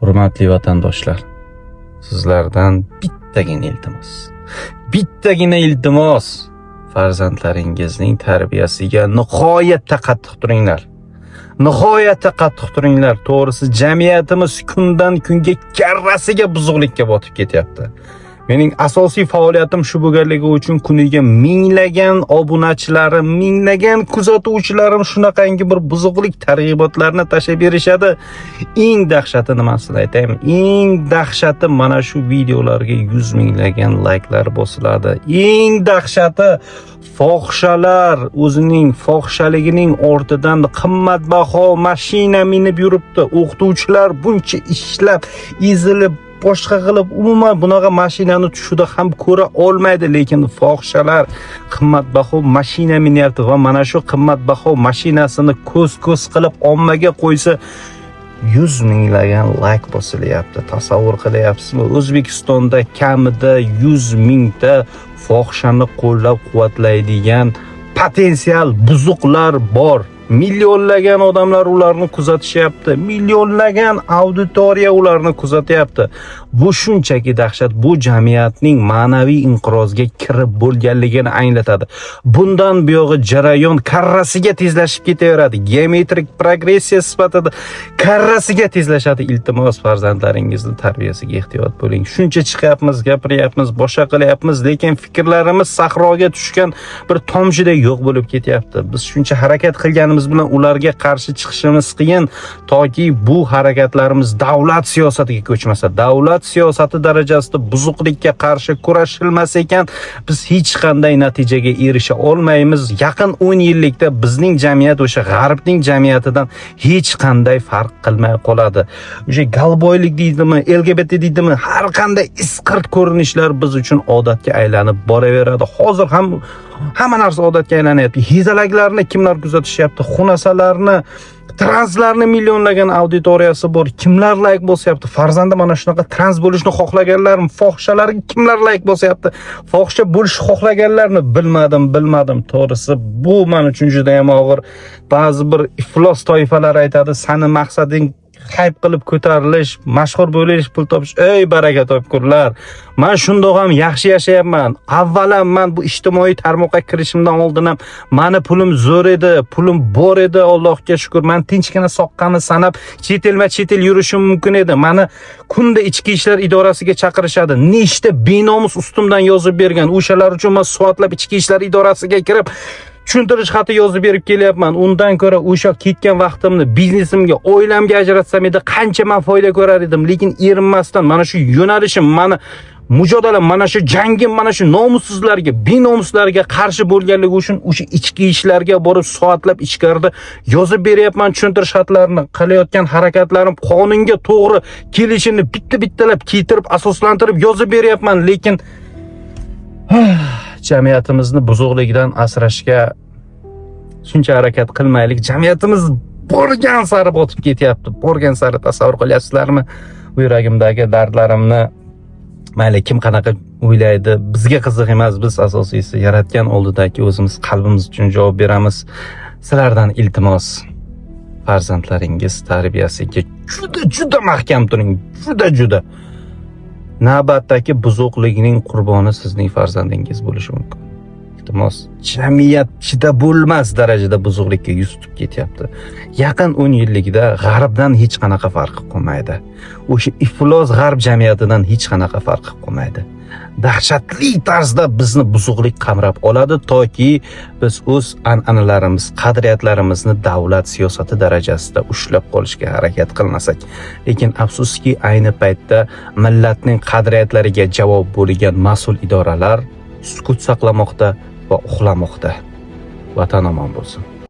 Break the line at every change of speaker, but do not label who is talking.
Hurmatli vatandoshlar, sizlardan bittagina iltimos, farzandlaringizning tarbiyasiga nihoyatda qattiq turinglar. To'g'risi jamiyatimiz kundan kunga karrasiga buzuqlikka botib ketyapti. Mening asosiy faoliyatim shu bo'lganligi uchun kuniga minglagan obunachilarim, minglagan kuzatuvchilarim shunaqangi bir buzuqlik targ'ibotlarini tashlab berishadi. Eng dahshati nimasini aytaymi? Eng dahshati mana shu videolarga 100 minglagan layklar bosiladi. Eng dahshati fohishalar o'zining fohishaligining ortidan qimmatbaho mashina minib yuribdi. O'qituvchilar buncha ishlab, ezilib boshqa qilib umuman bunaqa mashinani tushida ham ko'ra olmaydi, lekin fohishalar qimmatbaho mashina minyapti va mana shu qimmatbaho mashinasini ko'z qilib ommaga qo'ysa 100 minglagan layk bosilyapti. Tasavvur qilyapsizmi? O'zbekistonda kamida 100 mingta fohishani qo'llab-quvvatlaydigan potensial buzuqlar bor. Millionlagan odamlar ularni kuzatishyapti. Millionlagan auditoriya ularni kuzatyapti. Bu shunchaki dahshat, bu jamiyatning ma'naviy inqirozga kirib bo'lganligini anglatadi. Bundan buyog'i jarayon karrasiga tezlashib ketaveradi. Geometrik progressiya sifatida karrasiga tezlashadi. Iltimos, farzandlaringizni tarbiyasiga ehtiyot bo'ling. Shuncha chiqyapmiz, gapiryapmiz, boshqa qilyapmiz, lekin fikrlarimiz sahroga tushgan bir tomchiday yo'q bo'lib ketyapti. Biz shuncha harakat qilganimiz bilan ularga qarshi chiqishimiz qiyin, toki bu harakatlarimiz davlat siyosatiga ko'chmasa, davlat siyosati darajasida buzuqlikka qarshi kurashilmas ekan, biz hech qanday natijaga erisha olmaymiz. Yaqin 10 yillikda bizning jamiyat o'sha g'arbning jamiyatidan hech qanday farq qilmay qoladi. O'sha galboylik deydimi, LGBT deydimi, har qanday isqirt ko'rinishlar biz uchun odatga aylanib boraveradi. Hozir ham hamma narsa odatga aylanyapti. Hezalaklarni kimlar kuzatishyapti? Xunasalarni, translarni millionlagan auditoriyasi bor. Kimlar layk bosyapti? Farzandi mana shunaqa trans bo'lishni xohlaganlarmi? Fohishalarga kimlar layk bosyapti? Fohisha bo'lishni xohlaganlarni bilmadim. To'g'risi bu men uchun juda ham og'ir. Ba'zi bir iflos toifalar aytadi, "Sani maqsading hayp qilib ko'tarilish, mashhur bo'lish, pul topish." Ey baraka topkurlar. Men shundoq ham yaxshi yashayapman. Avvalam men bu ijtimoiy tarmoqqa kirishimdan oldin ham meni pulim zo'r edi, pulim bor edi, Allohga shukr. Men tinchgina soqqani sanab chet el yurishim mumkin edi. Meni kunda ichki ishlar idorasiga chaqirishadi. Nechta benomus ustimdan yozib bergan. O'shalar uchun men suvatlab ichki ishlar idorasiga kirib tushuntirish xati yozib berib kelyapman. Undan ko'ra o'sha ketgan vaqtimni biznesimga, oilamga ajratsam edi, qancha men foyda ko'rar edim. Lekin erinmasdan mana shu yo'nalishim, meni mujodala, mana shu jangim, mana shu nomussizlarga, benomuslarga qarshi bo'lganligi uchun o'sha ichki ishlarga borib soatlab ichkarida yozib beryapman tushuntirish xatlarini. Qilayotgan harakatlarim qonunga to'g'ri kelishini bittalab keltirib, asoslantirib yozib beryapman, lekin jamiyatimizni buzuqlikdan asrashga shuncha harakat qilmaylik. Jamiyatimiz borgan sari botib ketyapti. Borgan sari, tasavvur qilyapsizlarmi? Bu yuragimdagi dardlarimni mayli kim qanaqa o'ylaydi, bizga qiziq emas. Biz asosiysi yaratgan oldidagi o'zimiz qalbimiz uchun javob beramiz. Sizlardan iltimos, farzandlaringiz tarbiyasiga juda mahkam turing. Juda. Navbatdagi buzuqlikning qurboni sizning farzandingiz bo'lishi mumkin. Iltimos, jamiyat chida bo'lmas darajada buzuqlikka yuz tutib ketyapti. Yaqin 10 yillikda g'arbdan hech qanaqa farqi qolmaydi. O'sha iflos g'arb jamiyatidan hech qanaqa farqi qolmaydi. Dahshatli tarzda bizni buzuqlik qamrab oladi, toki biz o'z an'analarimiz, qadriyatlarimizni davlat siyosati darajasida ushlab qolishga harakat qilmasak. Lekin afsuski ayni paytda millatning qadriyatlariga javob bo'lgan mas'ul idoralar sukut saqlamoqda va uxlamoqda. Vatan omon bo'lsin.